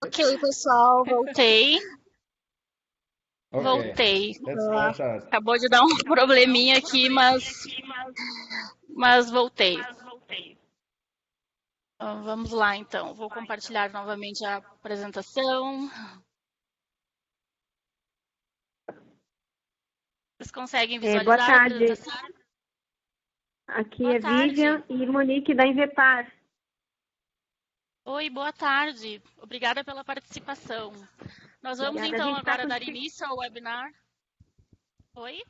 Ok, pessoal, voltei. Okay, Voltei. let's start. Acabou de dar um probleminha aqui, mas voltei. Vamos lá, então. Vou compartilhar novamente a apresentação. Vocês conseguem Boa visualizar a tarde. apresentação? Aqui Boa é Vivian tarde. e Monique da Invepar. Oi, boa tarde. Obrigada pela participação. Nós vamos, Obrigada. então, agora dar início ao webinar. Oi?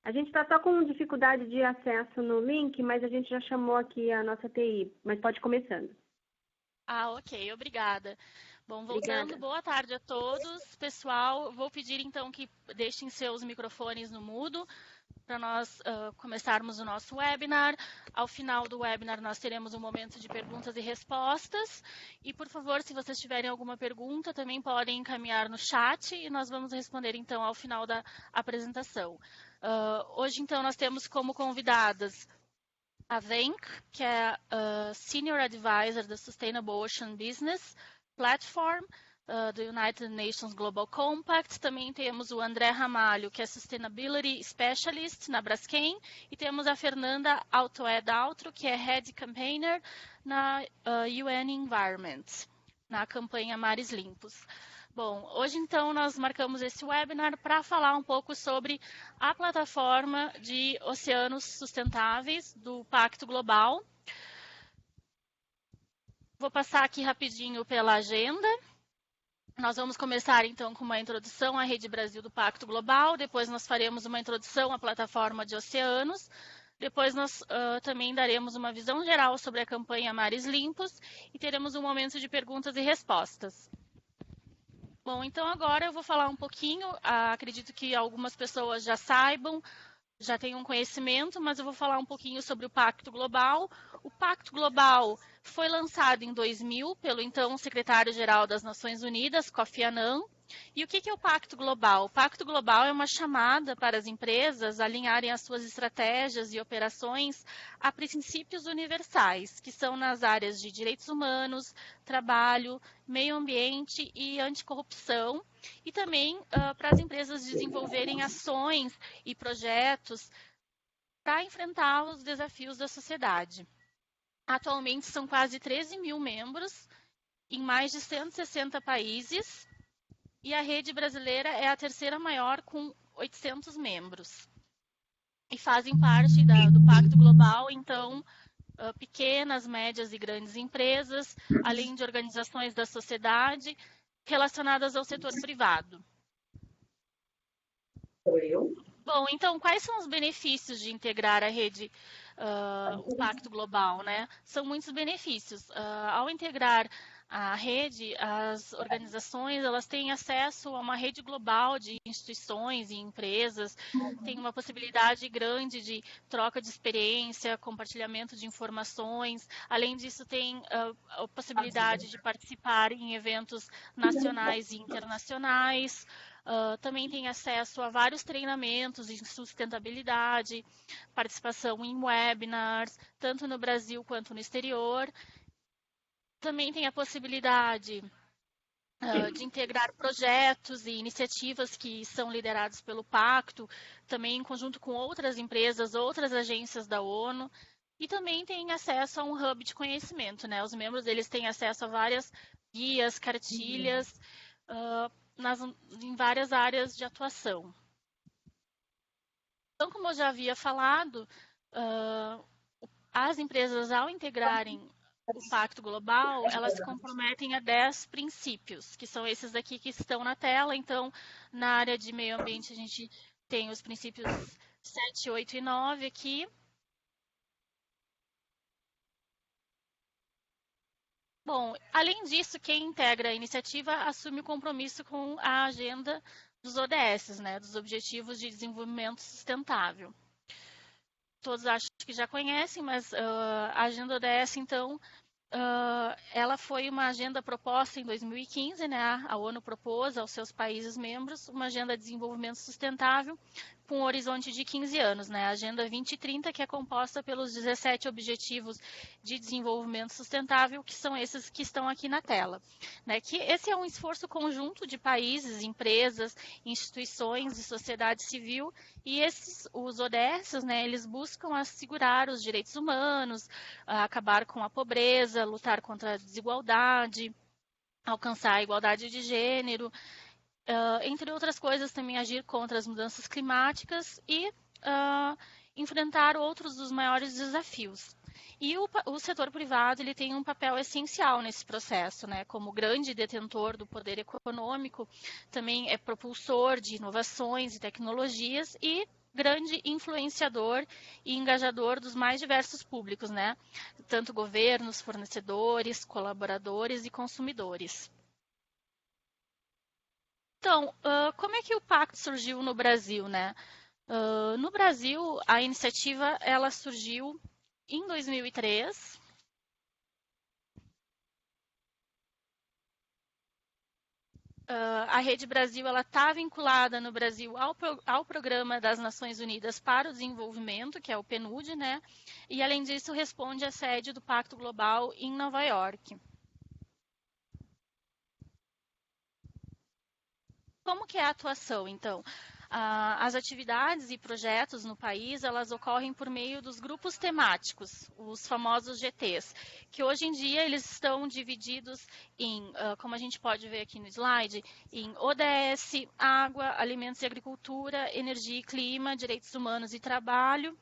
A gente está só com dificuldade de acesso no link, mas a gente já chamou aqui a nossa TI. Mas pode ir começando. Ok, obrigada. Bom, voltando, Obrigada. boa tarde a todos. Pessoal, vou pedir então que deixem seus microfones no mudo para nós começarmos o nosso webinar. Ao final do webinar, nós teremos um momento de perguntas e respostas. E, por favor, se vocês tiverem alguma pergunta, também podem encaminhar no chat e nós vamos responder então ao final da apresentação. Hoje, então, nós temos como convidadas a Venk, que é a Senior Advisor da Sustainable Ocean Business Platform, do United Nations Global Compact. Também temos o André Ramalho, que é Sustainability Specialist na Braskem. E temos a Fernanda Altoé Daltro, que é Head Campaigner na UN Environment, na campanha Mares Limpos. Bom, hoje então nós marcamos esse webinar para falar um pouco sobre a plataforma de oceanos sustentáveis do Pacto Global. Vou passar aqui rapidinho pela agenda. Nós vamos começar então com uma introdução à Rede Brasil do Pacto Global, depois nós faremos uma introdução à plataforma de oceanos, depois nós também daremos uma visão geral sobre a campanha Mares Limpos e teremos um momento de perguntas e respostas. Bom, então agora eu vou falar um pouquinho, acredito que algumas pessoas já saibam, já tenham conhecimento, mas eu vou falar um pouquinho sobre o Pacto Global. O Pacto Global foi lançado em 2000 pelo então secretário-geral das Nações Unidas, Kofi Annan. E o que é o Pacto Global? O Pacto Global é uma chamada para as empresas alinharem as suas estratégias e operações a princípios universais, que são nas áreas de direitos humanos, trabalho, meio ambiente e anticorrupção, e também para as empresas desenvolverem ações e projetos para enfrentar os desafios da sociedade. Atualmente são quase 13 mil membros em mais de 160 países e a rede brasileira é a terceira maior com 800 membros. E fazem parte do Pacto Global, então, pequenas, médias e grandes empresas, além de organizações da sociedade relacionadas ao setor privado. Bom, então, quais são os benefícios de integrar a rede, o Pacto Global, né? São muitos benefícios. Ao integrar a rede, as organizações, elas têm acesso a uma rede global de instituições e empresas, tem uma possibilidade grande de troca de experiência, compartilhamento de informações. Além disso, tem a possibilidade de participar em eventos nacionais e internacionais. Também tem acesso a vários treinamentos em sustentabilidade, participação em webinars, tanto no Brasil quanto no exterior. Também tem a possibilidade de integrar projetos e iniciativas que são liderados pelo Pacto, também em conjunto com outras empresas, outras agências da ONU, e também tem acesso a um hub de conhecimento, né? Os membros eles têm acesso a várias guias, cartilhas, em várias áreas de atuação. Então, como eu já havia falado, as empresas, ao integrarem o Pacto Global, elas se comprometem a 10 princípios, que são esses aqui que estão na tela. Então, na área de meio ambiente, a gente tem os princípios 7, 8 e 9 aqui. Bom, além disso, quem integra a iniciativa assume o compromisso com a agenda dos ODS, né, dos Objetivos de Desenvolvimento Sustentável. Todos acho que já conhecem, mas a agenda ODS, então, ela foi uma agenda proposta em 2015, né? A ONU propôs aos seus países membros uma agenda de desenvolvimento sustentável com um horizonte de 15 anos, né? A Agenda 2030, que é composta pelos 17 Objetivos de Desenvolvimento Sustentável, que são esses que estão aqui na tela. Né? Que esse é um esforço conjunto de países, empresas, instituições e sociedade civil, e os ODS, né, eles buscam assegurar os direitos humanos, acabar com a pobreza, lutar contra a desigualdade, alcançar a igualdade de gênero, entre outras coisas, também agir contra as mudanças climáticas e enfrentar outros dos maiores desafios. E o setor privado ele tem um papel essencial nesse processo, né? Como grande detentor do poder econômico, também é propulsor de inovações e tecnologias e grande influenciador e engajador dos mais diversos públicos, né? Tanto governos, fornecedores, colaboradores e consumidores. Então, como é que o Pacto surgiu no Brasil, né? No Brasil, a iniciativa ela surgiu em 2003. A Rede Brasil está vinculada no Brasil ao Programa das Nações Unidas para o Desenvolvimento, que é o PNUD, né? E, além disso, responde à sede do Pacto Global em Nova York. Como que é a atuação, então? As atividades e projetos no país, elas ocorrem por meio dos grupos temáticos, os famosos GTs, que hoje em dia eles estão divididos em, como a gente pode ver aqui no slide, em ODS, água, alimentos e agricultura, energia e clima, direitos humanos e trabalho,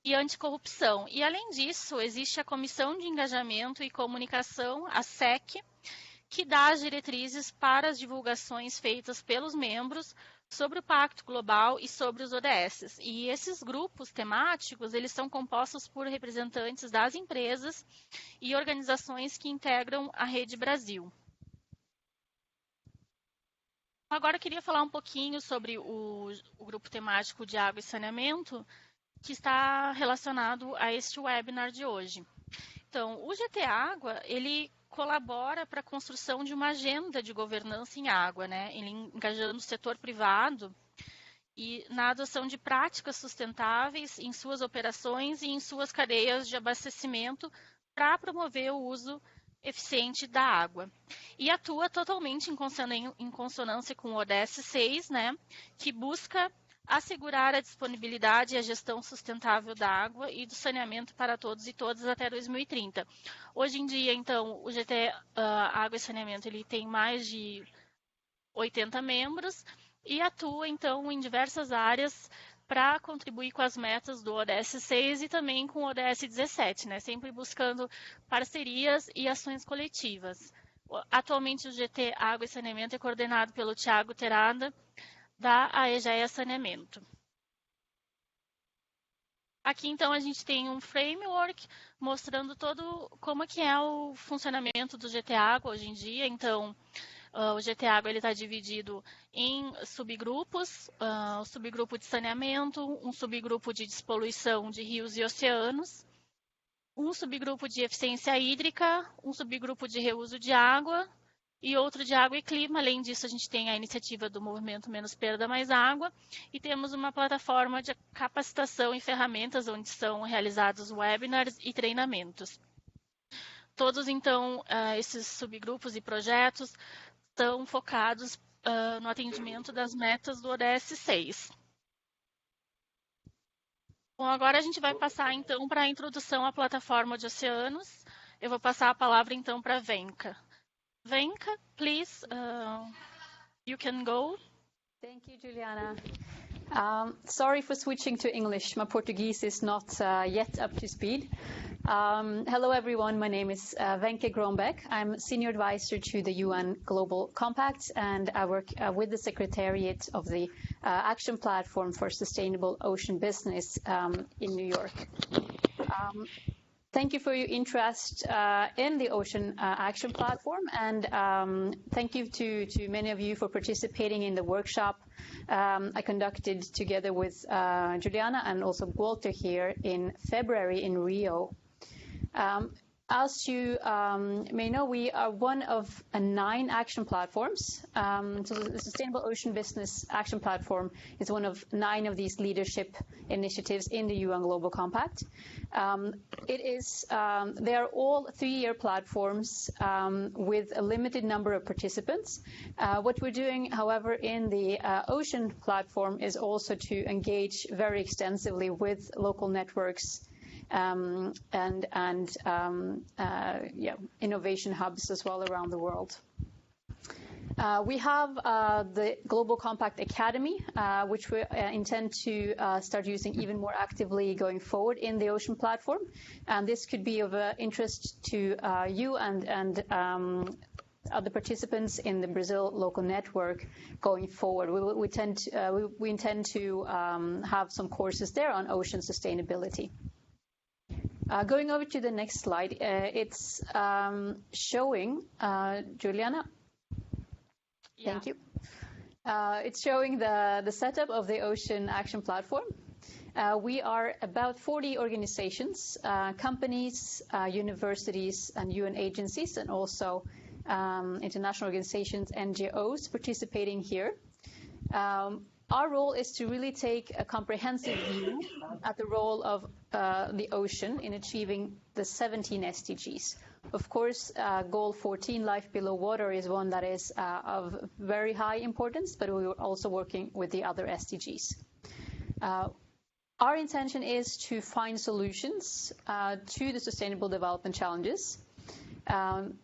e anticorrupção. E, além disso, existe a Comissão de Engajamento e Comunicação, a SEC, que dá as diretrizes para as divulgações feitas pelos membros sobre o Pacto Global e sobre os ODS. E esses grupos temáticos, eles são compostos por representantes das empresas e organizações que integram a Rede Brasil. Agora eu queria falar um pouquinho sobre o grupo temático de água e saneamento, que está relacionado a este webinar de hoje. Então, o GT Água, ele colabora para a construção de uma agenda de governança em água, né? Ele engajando o setor privado e na adoção de práticas sustentáveis em suas operações e em suas cadeias de abastecimento para promover o uso eficiente da água. E atua totalmente em consonância com o ODS 6, né? Que busca assegurar a disponibilidade e a gestão sustentável da água e do saneamento para todos e todas até 2030. Hoje em dia, então, o GT Água e Saneamento ele tem mais de 80 membros e atua, então, em diversas áreas para contribuir com as metas do ODS 6 e também com o ODS 17, né? Sempre buscando parcerias e ações coletivas. Atualmente, o GT Água e Saneamento é coordenado pelo Thiago Terada, da AEGEA Saneamento. Aqui, então, a gente tem um framework mostrando como que é o funcionamento do GT Água hoje em dia. Então, o GT Água está dividido em subgrupos, o subgrupo de saneamento, um subgrupo de despoluição de rios e oceanos, um subgrupo de eficiência hídrica, um subgrupo de reuso de água, e outro de água e clima. Além disso, a gente tem a iniciativa do movimento Menos Perda Mais Água e temos uma plataforma de capacitação e ferramentas onde são realizados webinars e treinamentos. Todos, então, esses subgrupos e projetos estão focados no atendimento das metas do ODS 6. Bom, agora a gente vai passar, então, para a introdução à plataforma de oceanos. Eu vou passar a palavra, então, para a Venka. Venka, please, you can go. Thank you, Juliana. Sorry for switching to English. My Portuguese is not yet up to speed. Hello, everyone. My name is Wenke Grombeck. I'm Senior Advisor to the UN Global Compact, and I work with the Secretariat of the Action Platform for Sustainable Ocean Business in New York. Thank you for your interest in the Ocean Action Platform, and thank you to many of you for participating in the workshop I conducted together with Juliana and also Walter here in February in Rio. As you may know, we are one of 9 action platforms. So the Sustainable Ocean Business Action Platform is one of 9 of these leadership initiatives in the UN Global Compact. They are all 3-year platforms with a limited number of participants. What we're doing, however, in the ocean platform is also to engage very extensively with local networks and innovation hubs as well around the world. We have the Global Compact Academy, which we intend to start using even more actively going forward in the ocean platform. And this could be of interest to you and other participants in the Brazil local network going forward. We intend to have some courses there on ocean sustainability. Going over to the next slide, it's showing, Juliana. Yeah. Thank you. It's showing the setup of the Ocean Action Platform. We are about 40 organizations, companies, universities, and UN agencies, and also international organizations, NGOs, participating here. Our role is to really take a comprehensive view at the role of the ocean in achieving the 17 SDGs. Of course, goal 14, life below water, is one that is of very high importance, but we are also working with the other SDGs. Our intention is to find solutions to the sustainable development challenges,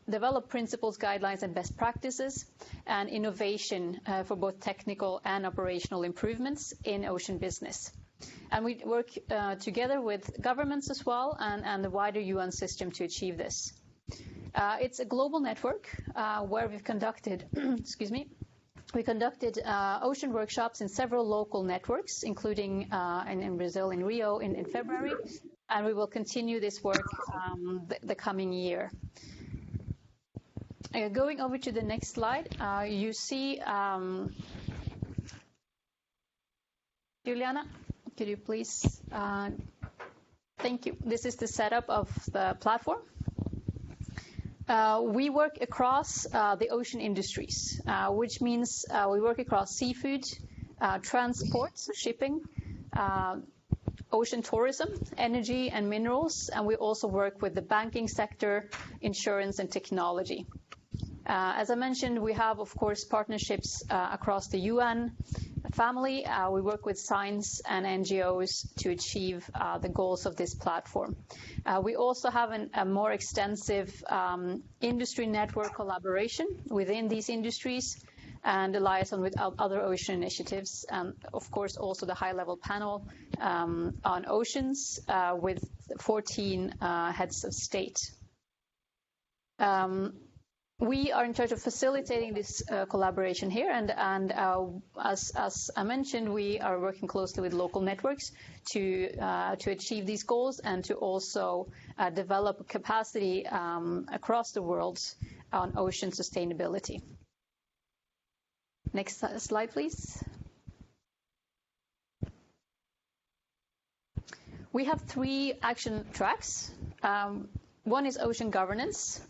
develop principles, guidelines, and best practices, and innovation for both technical and operational improvements in ocean business. And we work together with governments as well and the wider UN system to achieve this. It's a global network where we've conducted, we conducted ocean workshops in several local networks, including in Brazil, in Rio, in February, and we will continue this work the coming year. Going over to the next slide, you see, Juliana, could you please, thank you. This is the setup of the platform. We work across the ocean industries, which means we work across seafood, transport, so shipping, ocean tourism, energy and minerals, and we also work with the banking sector, insurance, and technology. As I mentioned, we have, of course, partnerships across the UN family. We work with science and NGOs to achieve the goals of this platform. We also have a more extensive industry network collaboration within these industries and a liaison with other ocean initiatives, and of course also the high-level panel on oceans with 14 heads of state. We are in charge of facilitating this collaboration here, and as I mentioned, we are working closely with local networks to achieve these goals and to also develop capacity across the world on ocean sustainability. Next slide, please. We have 3 action tracks. One is ocean governance,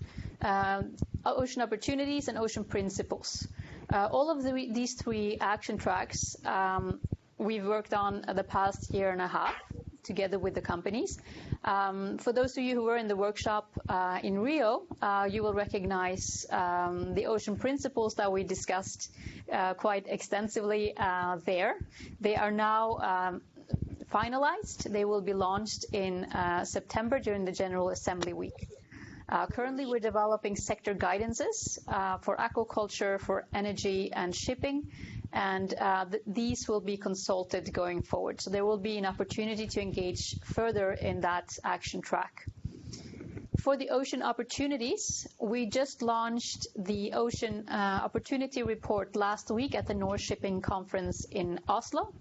ocean opportunities, and ocean principles. All of these 3 action tracks we've worked on the past year and a half together with the companies. For those of you who were in the workshop in Rio, you will recognize the ocean principles that we discussed quite extensively there. They are now finalized. They will be launched in September during the General Assembly week. Currently, we're developing sector guidances for aquaculture, for energy and shipping, and these will be consulted going forward. So there will be an opportunity to engage further in that action track. For the ocean opportunities, we just launched the Ocean Opportunity Report last week at the North Shipping Conference in Oslo.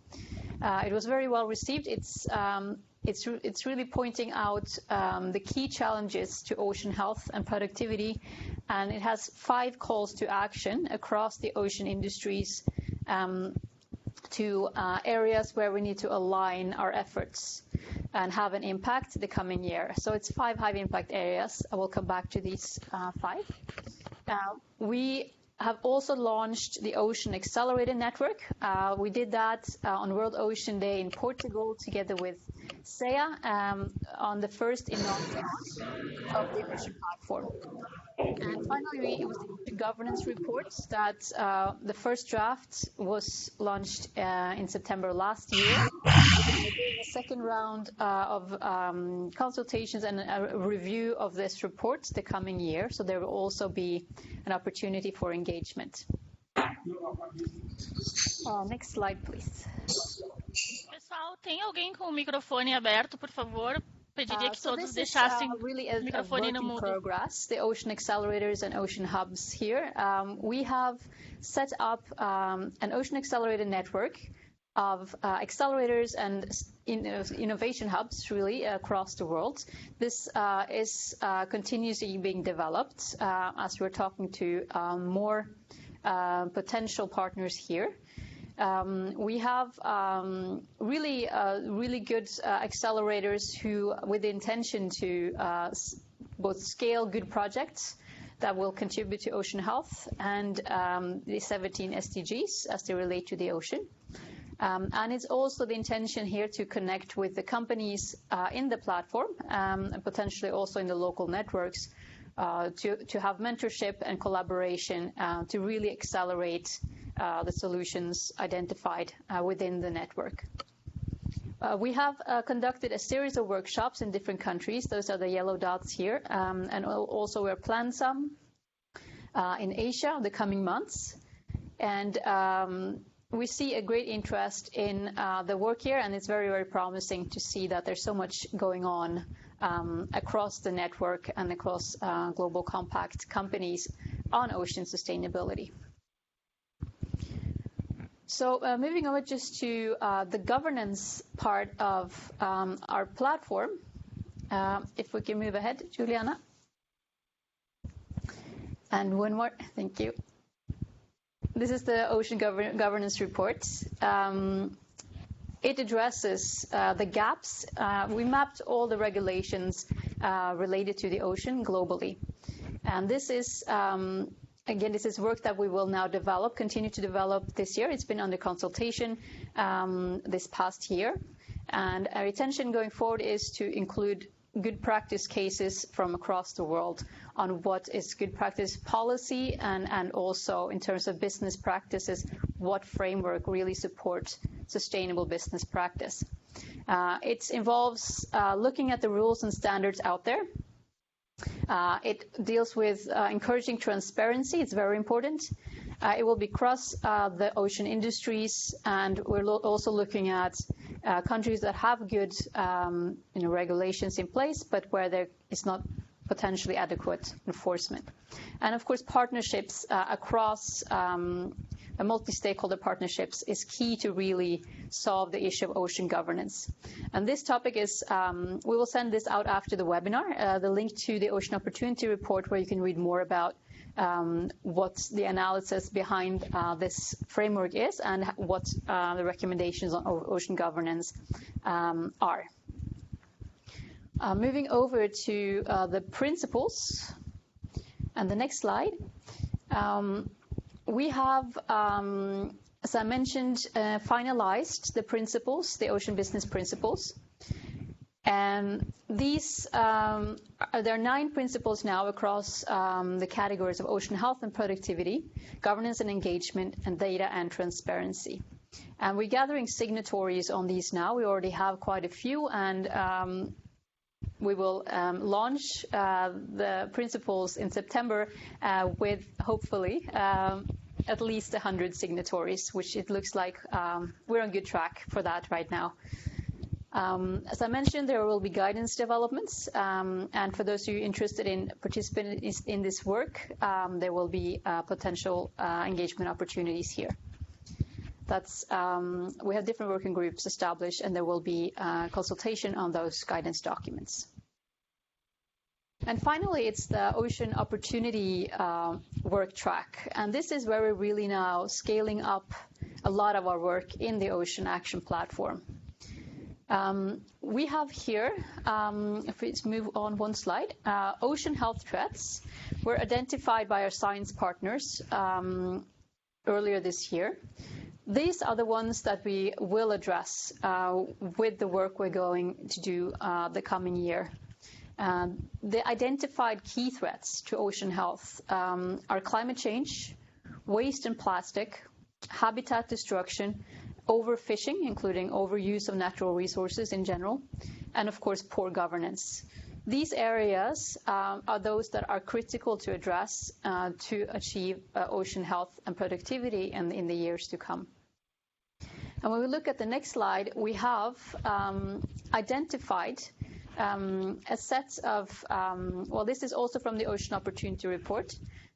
It was very well received. It's really pointing out the key challenges to ocean health and productivity, and it has 5 calls to action across the ocean industries to areas where we need to align our efforts. and have an impact the coming year. So it's 5 high impact areas. I will come back to these 5. We have also launched the Ocean Accelerator Network. We did that on World Ocean Day in Portugal together with SEA on the first inauguration of the Ocean Platform. And finally, it was the governance report that the first draft was launched in September last year. The second round of consultations and a review of this report the coming year. So there will also be an opportunity for engagement. Next slide, please. Pessoal, tem alguém com o microfone aberto, por favor? Pediria que todos deixassem really o microfone no mudo. Progress, the Ocean Accelerators and Ocean Hubs here. We have set up an Ocean Accelerator network of accelerators and innovation hubs really across the world. This is continuously being developed as we're talking to more potential partners here. We have really good accelerators who, with the intention to both scale good projects that will contribute to ocean health and the 17 SDGs as they relate to the ocean. And it's also the intention here to connect with the companies in the platform and potentially also in the local networks to have mentorship and collaboration to really accelerate the solutions identified within the network. We have conducted a series of workshops in different countries. Those are the yellow dots here. And also we're planned some in Asia the coming months. And we see a great interest in the work here, and it's very, very promising to see that there's so much going on across the network and across Global Compact companies on ocean sustainability. So moving over just to the governance part of our platform, if we can move ahead, Juliana. And one more, thank you. This is the Ocean Governance Report. It addresses the gaps. We mapped all the regulations related to the ocean globally. And this is again, this is work that we will now continue to develop this year. It's been under consultation this past year. And our intention going forward is to include good practice cases from across the world on what is good practice policy and also in terms of business practices, what framework really supports sustainable business practice. It involves looking at the rules and standards out there. It deals with encouraging transparency. It's very important. It will be across the ocean industries, and we're also looking at countries that have good regulations in place, but where there is not potentially adequate enforcement. And of course, partnerships across multi-stakeholder partnerships is key to really solve the issue of ocean governance. And this topic is, we will send this out after the webinar, the link to the Ocean Opportunity Report, where you can read more about what the analysis behind this framework is and what the recommendations on ocean governance are. Moving over to the principles, and the next slide. We have, as I mentioned, finalized the principles, the Ocean Business Principles. And these, there are 9 principles now across the categories of ocean health and productivity, governance and engagement, and data and transparency. And we're gathering signatories on these now. We already have quite a few, and we will launch the principles in September with, hopefully, at least 100 signatories, which it looks like we're on good track for that right now. As I mentioned, there will be guidance developments, and for those of you interested in participating in this work, there will be potential engagement opportunities here. That's we have different working groups established, and there will be consultation on those guidance documents. And finally, it's the Ocean Opportunity work track. And this is where we're really now scaling up a lot of our work in the Ocean Action Platform. We have here, if we move on one slide, ocean health threats were identified by our science partners earlier this year. These are the ones that we will address with the work we're going to do the coming year. The identified key threats to ocean health are climate change, waste and plastic, habitat destruction, overfishing, including overuse of natural resources in general, and of course poor governance. These areas are those that are critical to address to achieve ocean health and productivity in the years to come. And when we look at the next slide, we have identified a set of, well, this is also from the Ocean Opportunity Report.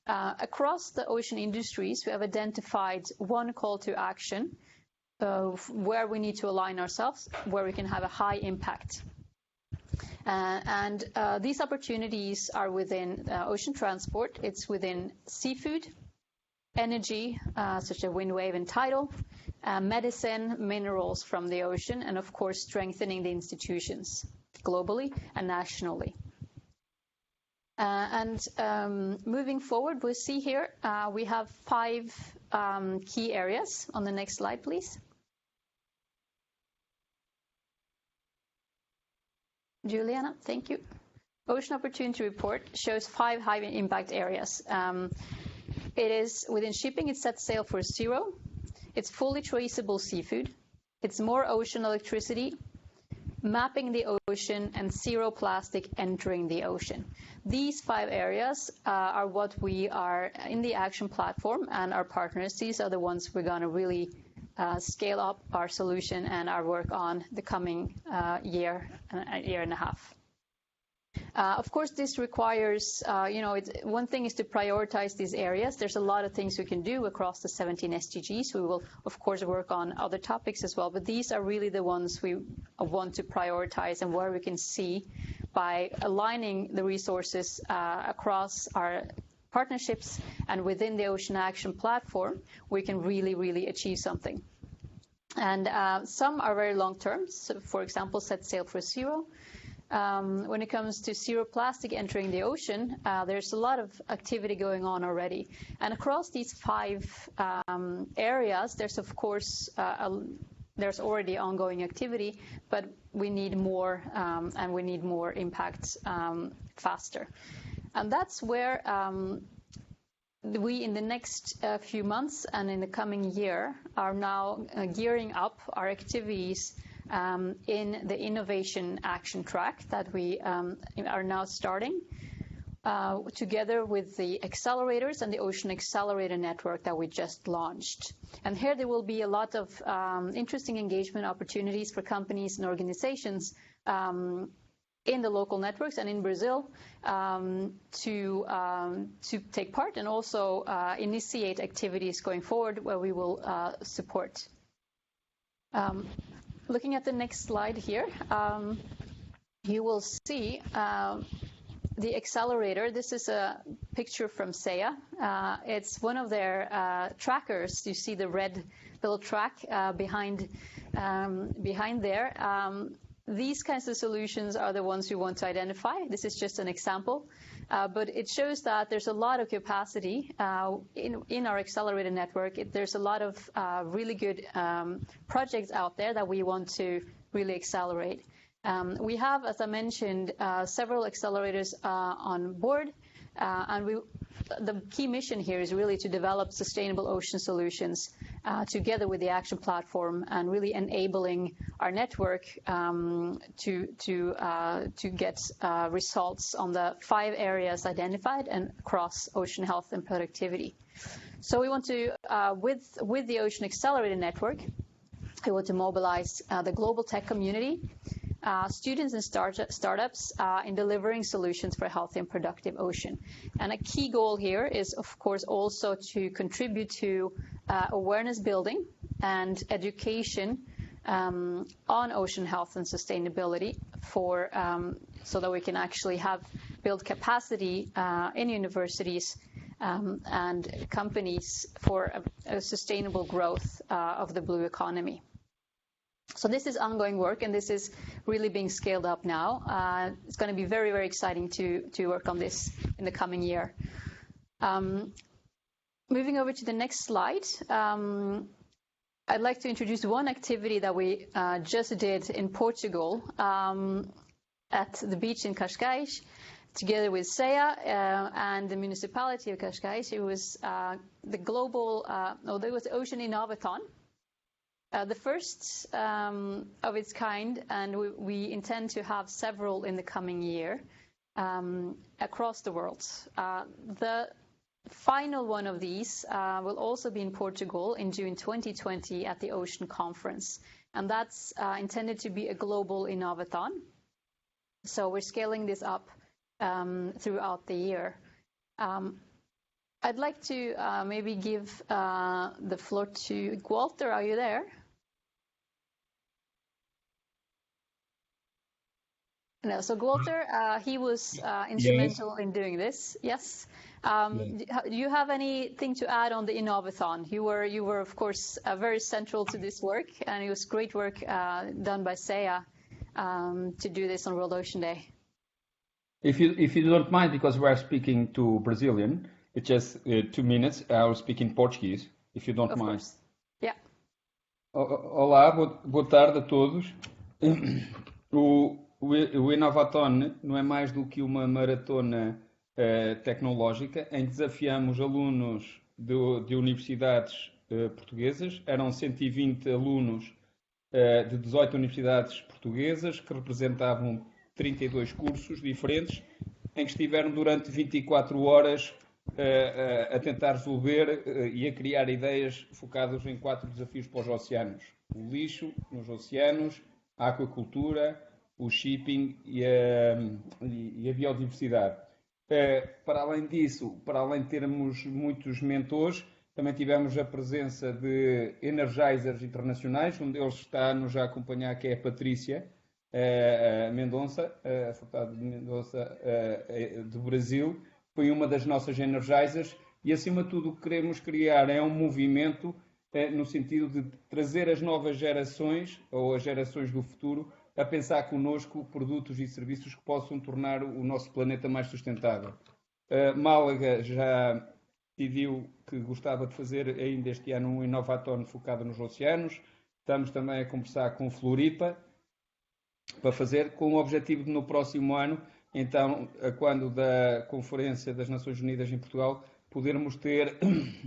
Across the ocean industries, we have identified one call to action where we need to align ourselves, where we can have a high impact. And these opportunities are within ocean transport. It's within seafood, energy, such as wind, wave, and tidal, medicine, minerals from the ocean, and of course strengthening the institutions globally and nationally. Moving forward, we'll see here we have 5 key areas. On the next slide, please. Juliana, thank you. Ocean Opportunity Report shows 5 high impact areas. It is within shipping, it sets sail for zero. It's fully traceable seafood. It's more ocean electricity, mapping the ocean, and zero plastic entering the ocean. These 5 areas are what we are in the action platform, and our partners, these are the ones we're going to really scale up our solution and our work on the coming year and a half. Of course, this requires, one thing is to prioritize these areas. There's a lot of things we can do across the 17 SDGs. We will, of course, work on other topics as well, but these are really the ones we want to prioritize and where we can see by aligning the resources across our partnerships and within the Ocean Action Platform, we can really, really achieve something. And some are very long term. So, for example, set sail for zero. When it comes to zero plastic entering the ocean, there's a lot of activity going on already. And across these 5 areas, there's of course, there's already ongoing activity, but we need more and we need more impact faster. And that's where we, in the next few months and in the coming year, are now gearing up our activities in the innovation action track that we are now starting together with the accelerators and the Ocean Accelerator Network that we just launched. And here there will be a lot of interesting engagement opportunities for companies and organizations in the local networks and in Brazil to take part and also initiate activities going forward where we will support. Looking at the next slide here, you will see the accelerator. This is a picture from SEA. It's one of their trackers. You see the red little track behind there. These kinds of solutions are the ones we want to identify. This is just an example, but it shows that there's a lot of capacity in our accelerator network. There's a lot of really good projects out there that we want to really accelerate. We have, as I mentioned, several accelerators on board, and the key mission here is really to develop sustainable ocean solutions together with the action platform and really enabling our network to get results on the 5 areas identified and across ocean health and productivity. So we want to, with the Ocean Accelerator Network, we want to mobilize the global tech community, students and startups in delivering solutions for a healthy and productive ocean. And a key goal here is, of course, also to contribute to awareness building and education on ocean health and sustainability so that we can actually build capacity in universities and companies for a sustainable growth of the blue economy. So this is ongoing work, and this is really being scaled up now. It's going to be very, very exciting to work on this in the coming year. Moving over to the next slide, I'd like to introduce one activity that we just did in Portugal at the beach in Cascais, together with SEA and the municipality of Cascais. It was the global, there was Ocean Innovathon, the first of its kind, and we intend to have several in the coming year across the world. The final one of these will also be in Portugal in June 2020 at the Ocean Conference, and that's intended to be a global Innovathon. So we're scaling this up throughout the year. I'd like to maybe give the floor to Walter. Are you there? No, so Walter, he was instrumental in doing this. Yes. Do you have anything to add on the Innovathon? You were of course very central to this work, and it was great work done by SEA to do this on World Ocean Day. If you don't mind, because we are speaking to Brazilian, it's just 2 minutes. I'll speak in Portuguese, if you don't mind. Course. Yeah. Olá, boa tarde a todos. O Innovathon não é mais do que uma maratona tecnológica em que desafiamos alunos de universidades portuguesas. Eram 120 alunos de 18 universidades portuguesas que representavam 32 cursos diferentes, em que estiveram durante 24 horas a tentar resolver e a criar ideias focadas em 4 desafios para os oceanos: o lixo nos oceanos, a aquacultura, o shipping e a biodiversidade. Para além disso, para além de termos muitos mentores, também tivemos a presença de energizers internacionais. Um deles está-nos a acompanhar, que é a Patrícia Mendonça, a Furtado de Mendonça do Brasil. Foi uma das nossas energizers e, acima de tudo, o que queremos criar é um movimento no sentido de trazer as novas gerações, ou as gerações do futuro, a pensar connosco produtos e serviços que possam tornar o nosso planeta mais sustentável. Málaga já decidiu que gostava de fazer ainda este ano um Innovathon focado nos oceanos. Estamos também a conversar com Floripa para fazer, com o objetivo de no próximo ano, então, quando da Conferência das Nações Unidas em Portugal, podermos ter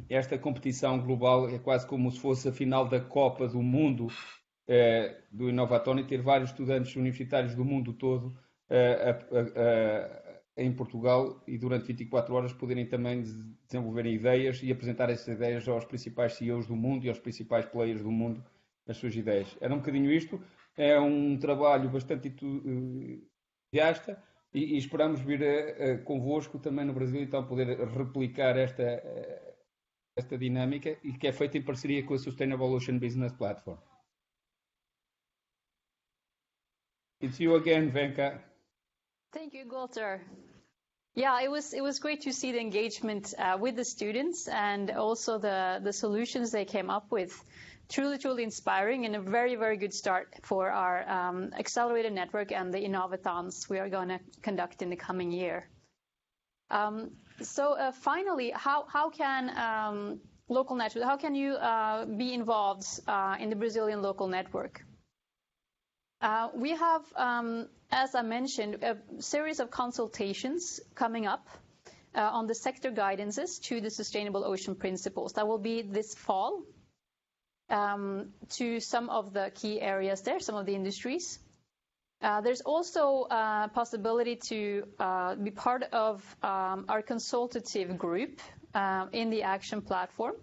esta competição global, é quase como se fosse a final da Copa do Mundo do Innovathon, e ter vários estudantes universitários do mundo todo em Portugal, e durante 24 horas poderem também desenvolver ideias e apresentar essas ideias aos principais CEOs do mundo e aos principais players do mundo, as suas ideias. Era um bocadinho isto. É um trabalho bastante entusiasta e esperamos vir convosco também no Brasil, então poder replicar esta dinâmica, e que é feita em parceria com a Sustainable Ocean Business Platform. It's you again, Venka. Thank you, Walter. Yeah, it was great to see the engagement with the students, and also the solutions they came up with. Truly inspiring, and a very, very good start for our accelerated network and the Innovathons we are going to conduct in the coming year. So finally, how can local network, how can you be involved in the Brazilian local network? We have, as I mentioned, a series of consultations coming up on the sector guidances to the Sustainable Ocean Principles. That will be this fall to some of the key areas there, some of the industries. There's also a possibility to be part of our consultative group in the Action Platform.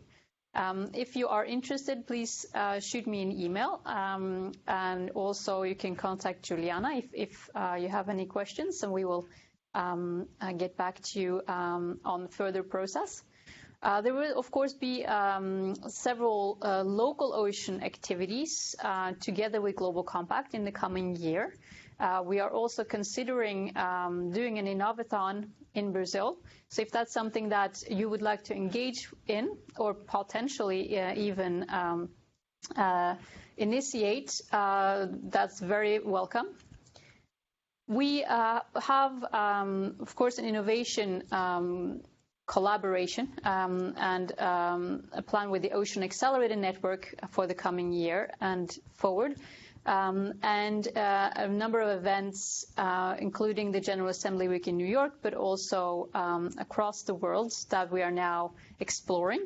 If you are interested, please shoot me an email, and also you can contact Juliana if you have any questions, and we will get back to you on the further process. There will, of course, be several local ocean activities together with Global Compact in the coming year. We are also considering doing an Innovathon in Brazil. So if that's something that you would like to engage in, or potentially even initiate, that's very welcome. We have, of course, an innovation collaboration and a plan with the Ocean Accelerator Network for the coming year and forward. And a number of events, including the General Assembly Week in New York, but also across the world that we are now exploring.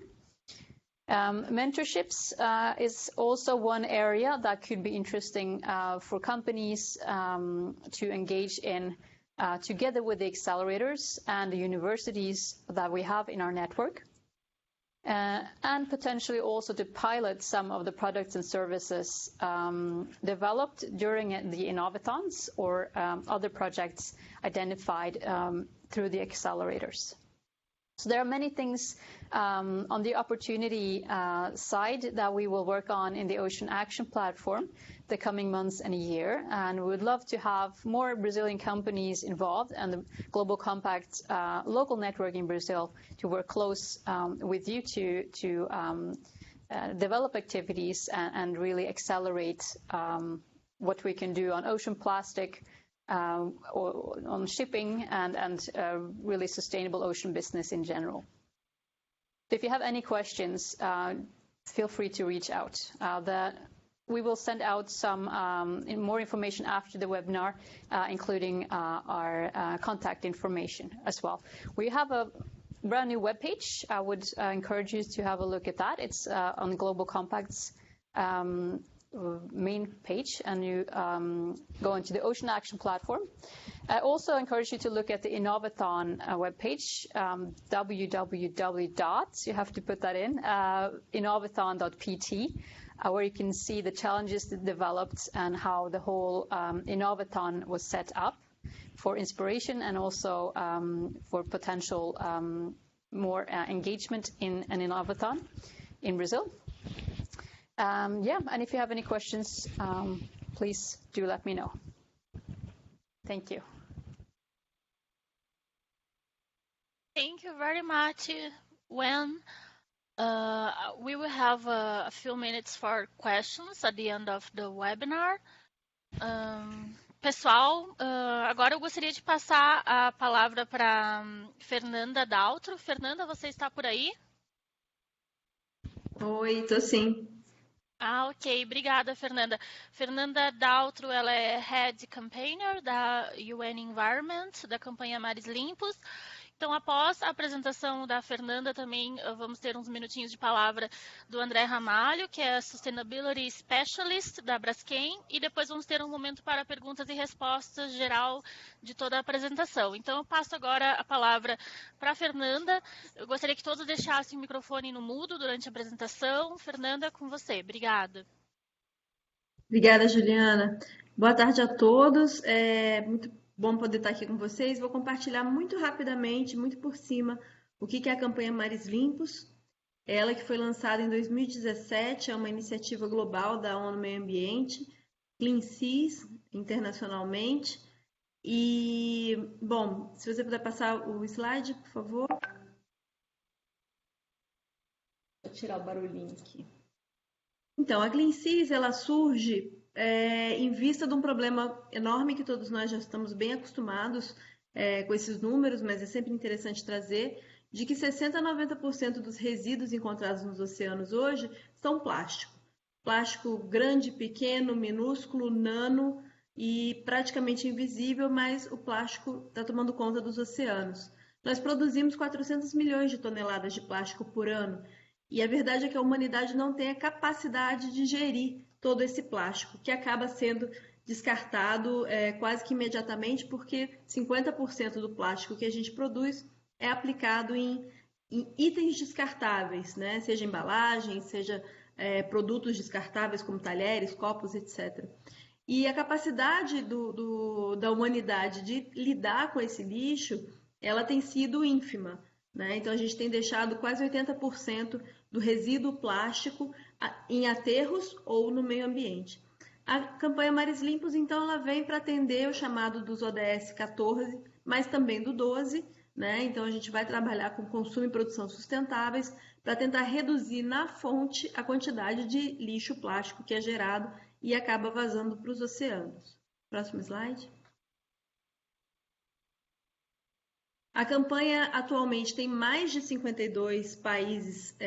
Mentorships is also one area that could be interesting for companies to engage in together with the accelerators and the universities that we have in our network. And potentially also to pilot some of the products and services developed during the Innovathons or other projects identified through the accelerators. So there are many things on the opportunity side that we will work on in the Ocean Action Platform the coming months and a year. And we would love to have more Brazilian companies involved and the Global Compact local network in Brazil to work close with you to develop activities and really accelerate what we can do on ocean plastic, or on shipping and really sustainable ocean business in general. If you have any questions, feel free to reach out. We will send out some more information after the webinar, including our contact information as well. We have a brand new webpage. I would encourage you to have a look at that. It's on Global Compact's main page, and you go into the Ocean Action Platform. I also encourage you to look at the Innovathon webpage, www. You have to put that in, innovathon.pt, where you can see the challenges that developed and how the whole Innovathon was set up for inspiration and also for potential more engagement in an Innovathon in Brazil. Yeah, and if you have any questions, please do let me know. Thank you. Thank you very much, Wen. We will have a few minutes for questions at the end of the webinar. Pessoal, agora eu gostaria de passar a palavra para Fernanda Daltro. Fernanda, você está por aí? Oi, tô sim. Ok. Obrigada, Fernanda. Fernanda Daltro, ela é Head Campaigner da UN Environment, da campanha Mares Limpos. Então, após a apresentação da Fernanda, também vamos ter uns minutinhos de palavra do André Ramalho, que é Sustainability Specialist da Braskem, e depois vamos ter um momento para perguntas e respostas geral de toda a apresentação. Então, eu passo agora a palavra para a Fernanda. Eu gostaria que todos deixassem o microfone no mudo durante a apresentação. Fernanda, com você. Obrigada. Obrigada, Juliana. Boa tarde a todos. Muito bom poder estar aqui com vocês. Vou compartilhar muito rapidamente, muito por cima, o que é a campanha Mares Limpos. Ela que foi lançada em 2017, é uma iniciativa global da ONU Meio Ambiente, Clean Seas, internacionalmente. E, bom, se você puder passar o slide, por favor. Vou tirar o barulhinho aqui. Então, a Clean Seas, ela surge em vista de um problema enorme que todos nós já estamos bem acostumados com esses números, mas é sempre interessante trazer, de que 60% a 90% dos resíduos encontrados nos oceanos hoje são plástico. Plástico grande, pequeno, minúsculo, nano e praticamente invisível, mas o plástico está tomando conta dos oceanos. Nós produzimos 400 milhões de toneladas de plástico por ano, e a verdade é que a humanidade não tem a capacidade de gerir todo esse plástico, que acaba sendo descartado quase que imediatamente, porque 50% do plástico que a gente produz é aplicado em itens descartáveis, né? Seja embalagem, seja produtos descartáveis como talheres, copos, etc. E a capacidade da humanidade de lidar com esse lixo, ela tem sido ínfima, né? Então a gente tem deixado quase 80% do resíduo plástico em aterros ou no meio ambiente. A campanha Mares Limpos, então, ela vem para atender o chamado dos ODS 14, mas também do 12, né? Então a gente vai trabalhar com consumo e produção sustentáveis para tentar reduzir na fonte a quantidade de lixo plástico que é gerado e acaba vazando para os oceanos. Próximo slide. A campanha atualmente tem mais de 52 países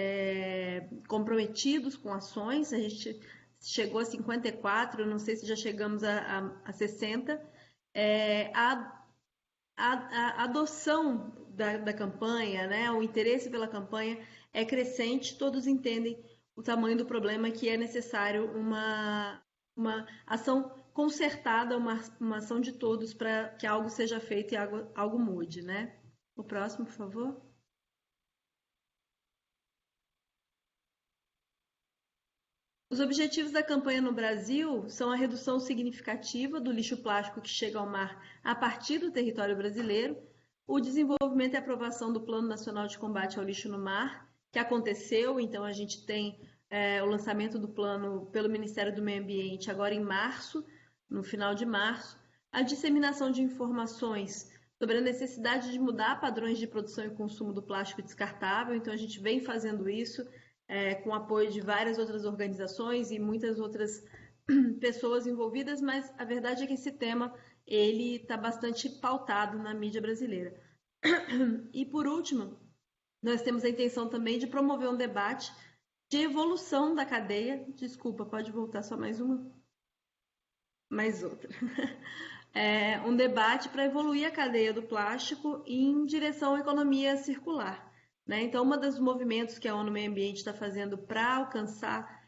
comprometidos com ações. A gente chegou a 54, não sei se já chegamos a 60. A adoção da campanha, né, o interesse pela campanha é crescente. Todos entendem o tamanho do problema, que é necessário uma ação concertada, uma ação de todos para que algo seja feito e algo mude, né? O próximo, por favor. Os objetivos da campanha no Brasil são a redução significativa do lixo plástico que chega ao mar a partir do território brasileiro, o desenvolvimento e aprovação do Plano Nacional de Combate ao Lixo no Mar, que aconteceu, então a gente tem o lançamento do plano pelo Ministério do Meio Ambiente agora em março, no final de março, a disseminação de informações sobre a necessidade de mudar padrões de produção e consumo do plástico descartável. Então a gente vem fazendo isso com o apoio de várias outras organizações e muitas outras pessoas envolvidas, mas a verdade é que esse tema ele está bastante pautado na mídia brasileira. E por último, nós temos a intenção também de promover um debate de evolução da cadeia. Desculpa, pode voltar só mais uma? Mais outra. Um debate para evoluir a cadeia do plástico em direção à economia circular, né? Então, um dos movimentos que a ONU Meio Ambiente está fazendo para alcançar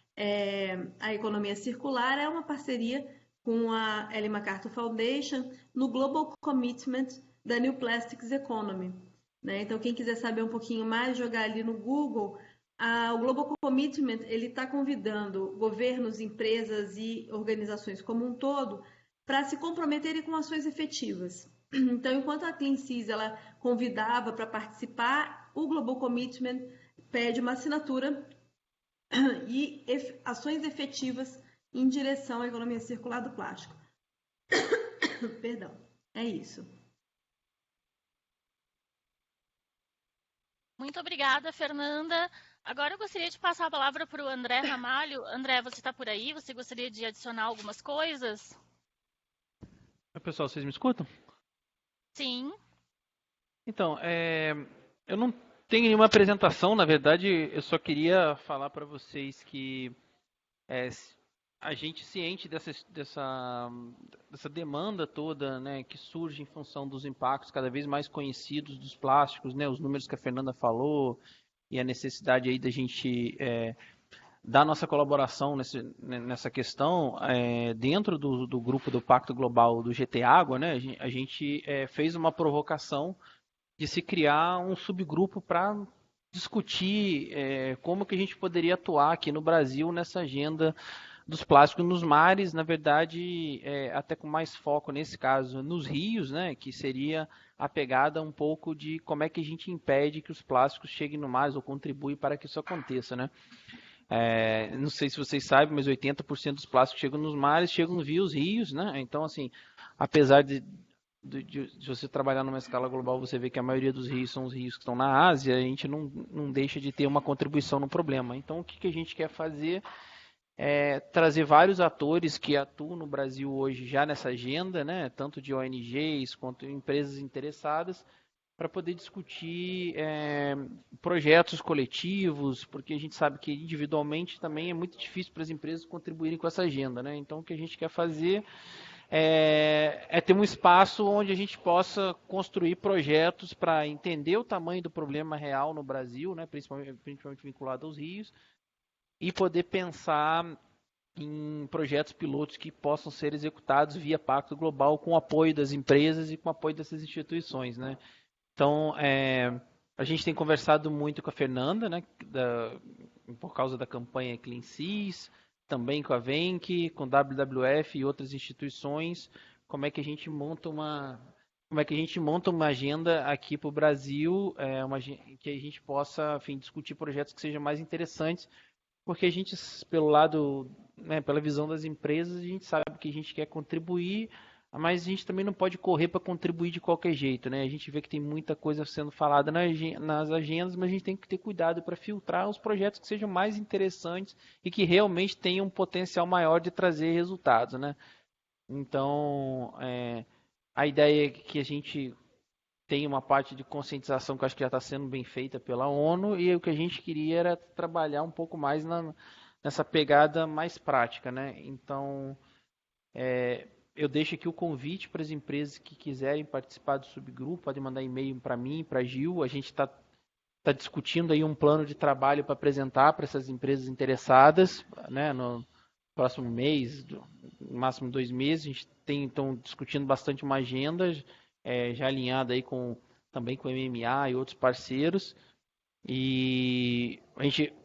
a economia circular é uma parceria com a Ellen MacArthur Foundation no Global Commitment da New Plastics Economy, né? Então, quem quiser saber um pouquinho mais, jogar ali no Google. O Global Commitment ele está convidando governos, empresas e organizações como um todo para se comprometerem com ações efetivas. Então, enquanto a Clean Seas ela convidava para participar, o Global Commitment pede uma assinatura e ações efetivas em direção à economia circular do plástico. Perdão, é isso. Muito obrigada, Fernanda. Agora eu gostaria de passar a palavra para o André Ramalho. André, você está por aí? Você gostaria de adicionar algumas coisas? Pessoal, vocês me escutam? Sim. Então, eu não tenho nenhuma apresentação, na verdade, eu só queria falar para vocês que a gente ciente dessa demanda toda, né, que surge em função dos impactos cada vez mais conhecidos dos plásticos, né, os números que a Fernanda falou e a necessidade aí da gente da nossa colaboração nessa questão, dentro do grupo do Pacto Global do GT Água, né, a gente fez uma provocação de se criar um subgrupo para discutir como que a gente poderia atuar aqui no Brasil nessa agenda dos plásticos nos mares, na verdade, até com mais foco nesse caso nos rios, né, que seria a pegada um pouco de como é que a gente impede que os plásticos cheguem no mar ou contribui para que isso aconteça, né? Não sei se vocês sabem, mas 80% dos plásticos chegam nos mares, chegam via os rios, né? Então, assim, apesar de você trabalhar numa escala global, você vê que a maioria dos rios são os rios que estão na Ásia, a gente não deixa de ter uma contribuição no problema. Então, o que a gente quer fazer é trazer vários atores que atuam no Brasil hoje já nessa agenda, né? Tanto de ONGs quanto empresas interessadas, para poder discutir projetos coletivos, porque a gente sabe que individualmente também é muito difícil para as empresas contribuírem com essa agenda, né? Então, o que a gente quer fazer é ter um espaço onde a gente possa construir projetos para entender o tamanho do problema real no Brasil, né? Principalmente vinculado aos rios, e poder pensar em projetos pilotos que possam ser executados via Pacto Global com o apoio das empresas e com o apoio dessas instituições, né? Então, a gente tem conversado muito com a Fernanda, né, por causa da campanha Clean Seas, também com a Venke, com o WWF e outras instituições, como é que a gente monta uma agenda aqui para o Brasil, que a gente possa, enfim, discutir projetos que sejam mais interessantes, porque a gente, pelo lado, né, pela visão das empresas, a gente sabe que a gente quer contribuir, mas a gente também não pode correr para contribuir de qualquer jeito, né? A gente vê que tem muita coisa sendo falada nas agendas, mas a gente tem que ter cuidado para filtrar os projetos que sejam mais interessantes e que realmente tenham um potencial maior de trazer resultados, né? Então, a ideia é que a gente tem uma parte de conscientização que eu acho que já está sendo bem feita pela ONU, e o que a gente queria era trabalhar um pouco mais nessa pegada mais prática, né? Então, eu deixo aqui o convite para as empresas que quiserem participar do subgrupo, podem mandar e-mail para mim, para a Gil. A gente está discutindo aí um plano de trabalho para apresentar para essas empresas interessadas, né, no próximo mês, no máximo 2 meses. A gente tem então discutindo bastante uma agenda já alinhada aí também com o MMA e outros parceiros. E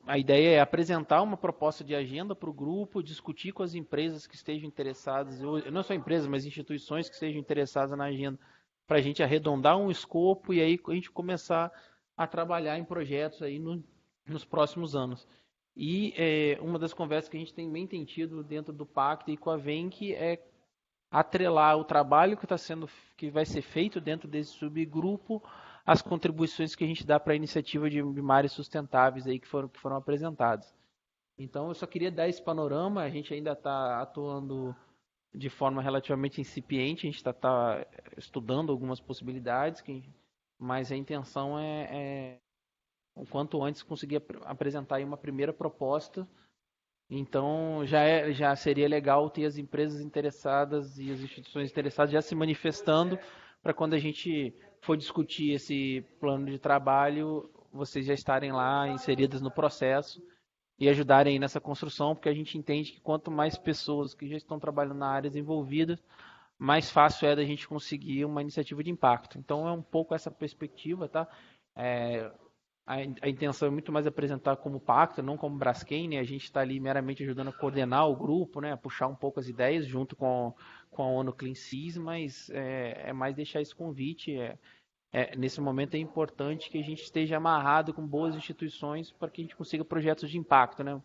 a ideia é apresentar uma proposta de agenda para o grupo, discutir com as empresas que estejam interessadas, não só empresas, mas instituições que estejam interessadas na agenda, para a gente arredondar um escopo e aí a gente começar a trabalhar em projetos aí nos próximos anos. E uma das conversas que a gente também tem tido dentro do Pacto e com a Venc é atrelar o trabalho que vai ser feito dentro desse subgrupo as contribuições que a gente dá para a iniciativa de mares sustentáveis aí que foram apresentadas. Então, eu só queria dar esse panorama. A gente ainda está atuando de forma relativamente incipiente, a gente está estudando algumas possibilidades, mas a intenção é o quanto antes conseguir apresentar aí uma primeira proposta. Então, já seria legal ter as empresas interessadas e as instituições interessadas já se manifestando para quando a gente for discutir esse plano de trabalho, vocês já estarem lá inseridas no processo e ajudarem nessa construção, porque a gente entende que quanto mais pessoas que já estão trabalhando na área envolvidas, mais fácil é da gente conseguir uma iniciativa de impacto. Então, é um pouco essa perspectiva, tá? A intenção é muito mais apresentar como pacto, não como Braskem, né? A gente está ali meramente ajudando a coordenar o grupo, né? A puxar um pouco as ideias junto com a ONU Clean Seas, mas é mais deixar esse convite. Nesse momento é importante que a gente esteja amarrado com boas instituições para que a gente consiga projetos de impacto, né?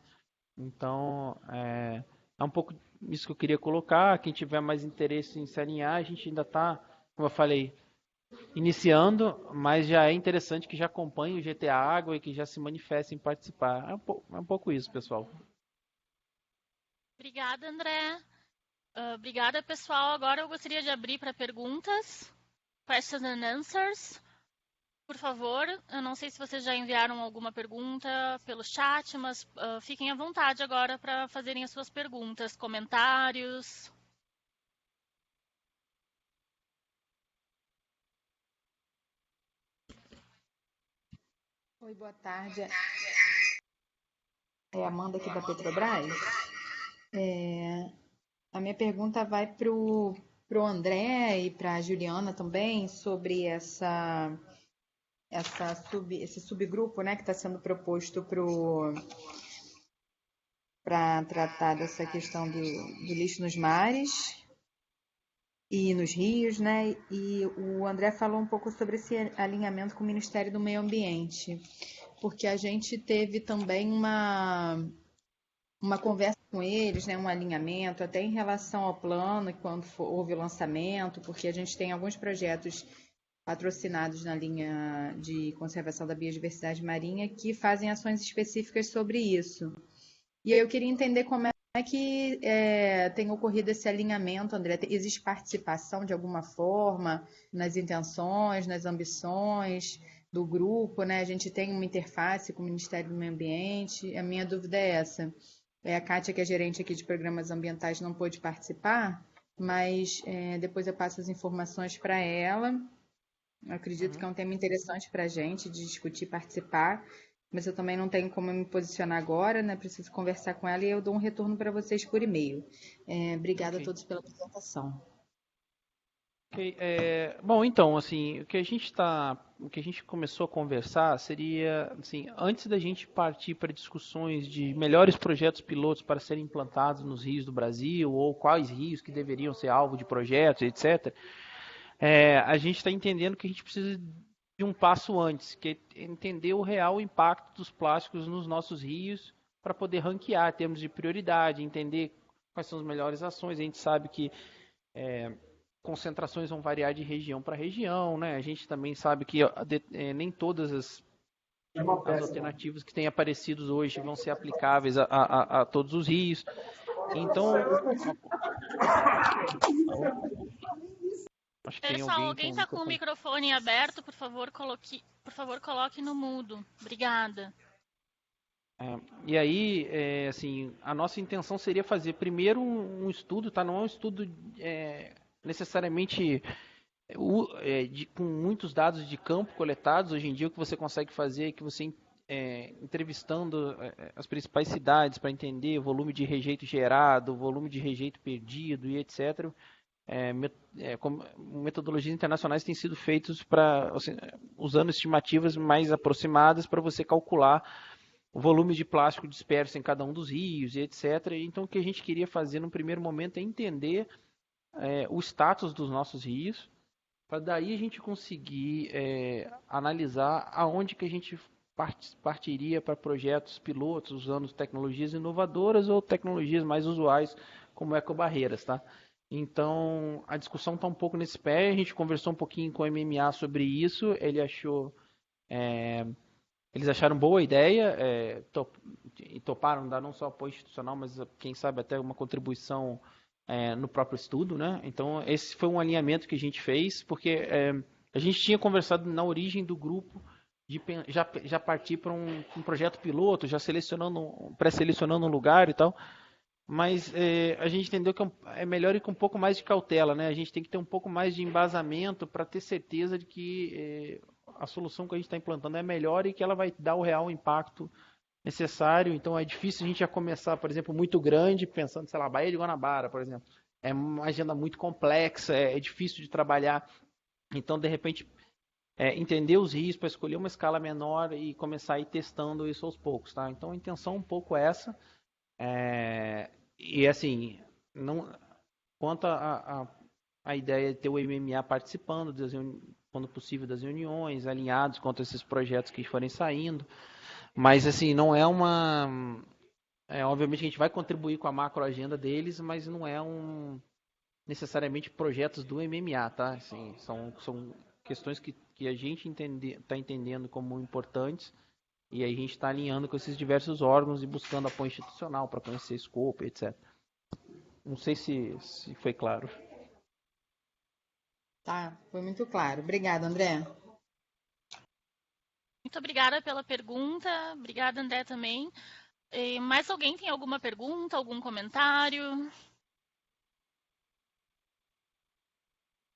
Então, é um pouco isso que eu queria colocar. Quem tiver mais interesse em se alinhar, a gente ainda está, como eu falei, iniciando, mas já é interessante que já acompanhe o GTA Água e que já se manifeste em participar. É um pouco isso, pessoal. Obrigada, André. Obrigada, pessoal. Agora eu gostaria de abrir para perguntas, questions and answers. Por favor, eu não sei se vocês já enviaram alguma pergunta pelo chat, mas fiquem à vontade agora para fazerem as suas perguntas, comentários. Oi, boa tarde. É a Amanda aqui da Petrobras. A minha pergunta vai para o André e para a Juliana também sobre esse subgrupo, né, que está sendo proposto para tratar dessa questão do lixo nos mares e nos rios, né? E o André falou um pouco sobre esse alinhamento com o Ministério do Meio Ambiente, porque a gente teve também uma conversa com eles, né? Um alinhamento até em relação ao plano, quando houve o lançamento, porque a gente tem alguns projetos patrocinados na linha de conservação da biodiversidade marinha que fazem ações específicas sobre isso. E aí eu queria entender como é que tem ocorrido esse alinhamento, André. Existe participação de alguma forma nas intenções, nas ambições do grupo, né? A gente tem uma interface com o Ministério do Meio Ambiente. A minha dúvida é essa. A Kátia, que é gerente aqui de programas ambientais, não pôde participar, mas depois eu passo as informações para ela. Eu acredito que é um tema interessante para a gente de discutir, participar, mas eu também não tenho como me posicionar agora, né? Preciso conversar com ela e eu dou um retorno para vocês por e-mail. Obrigada a todos pela apresentação. Okay. Bom, então, assim, o que a gente começou a conversar seria, assim, antes da gente partir para discussões de melhores projetos pilotos para serem implantados nos rios do Brasil, ou quais rios que deveriam ser alvo de projetos, etc., a gente está entendendo que a gente precisa de um passo antes, que é entender o real impacto dos plásticos nos nossos rios para poder ranquear em termos de prioridade, entender quais são as melhores ações. A gente sabe que concentrações vão variar de região para região, né? A gente também sabe que nem todas as alternativas que têm aparecido hoje vão ser aplicáveis a todos os rios. Então, acho que pessoal, alguém está com o microfone aberto, por favor, coloque no mudo. Obrigada. E aí, assim, a nossa intenção seria fazer primeiro um estudo, tá? Não é um estudo necessariamente com muitos dados de campo coletados. Hoje em dia, o que você consegue fazer é que você entrevistando as principais cidades para entender o volume de rejeito gerado, o volume de rejeito perdido e etc. Metodologias internacionais têm sido feitas usando estimativas mais aproximadas para você calcular o volume de plástico disperso em cada um dos rios e etc. Então, o que a gente queria fazer no primeiro momento é entender o status dos nossos rios, para daí a gente conseguir analisar aonde que a gente partiria para projetos pilotos usando tecnologias inovadoras ou tecnologias mais usuais como ecobarreiras, tá? Então, a discussão está um pouco nesse pé. A gente conversou um pouquinho com o MMA sobre isso. Eles acharam boa a ideia e toparam dar não só apoio institucional, mas quem sabe até uma contribuição no próprio estudo, né? Então, esse foi um alinhamento que a gente fez, porque a gente tinha conversado na origem do grupo de já partir para um projeto piloto, já pré-selecionando um lugar e tal, mas a gente entendeu que é melhor ir com um pouco mais de cautela, né? A gente tem que ter um pouco mais de embasamento para ter certeza de que a solução que a gente está implantando é melhor e que ela vai dar o real impacto necessário. Então é difícil a gente já começar, por exemplo, muito grande, pensando, sei lá, Baía de Guanabara, por exemplo. É uma agenda muito complexa, é difícil de trabalhar. Então, de repente, entender os riscos para escolher uma escala menor e começar a ir testando isso aos poucos, tá? Então a intenção um pouco é essa. E assim, quanto a ideia de ter o MMA participando, quando possível, das reuniões, alinhados contra esses projetos que forem saindo. Mas assim, não é obviamente a gente vai contribuir com a macro agenda deles, mas não é necessariamente projetos do MMA, tá? Assim, são questões que a gente está entendendo como importantes e aí a gente está alinhando com esses diversos órgãos e buscando apoio institucional para conhecer escopo, etc. Não sei se foi claro. Tá, foi muito claro. Obrigada, André. Muito obrigada pela pergunta. Obrigada, André, também. Mais alguém tem alguma pergunta, algum comentário?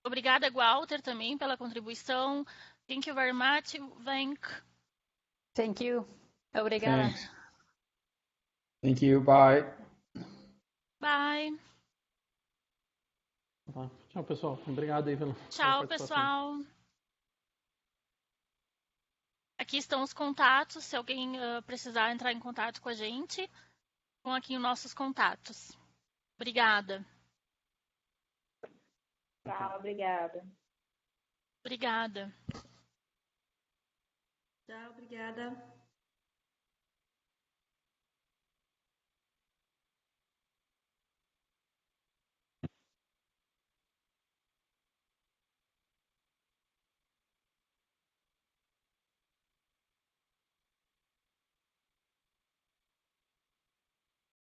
Obrigada, Walter, também pela contribuição. Thank you very much, Venk. Thank you. Obrigada. Thanks. Thank you. Bye. Bye. Tchau, pessoal. Obrigado aí pela Tchau, pessoal. Aqui estão os contatos, se alguém precisar entrar em contato com a gente, estão aqui os nossos contatos. Obrigada. Tchau, obrigada. Obrigada. Tchau, obrigada.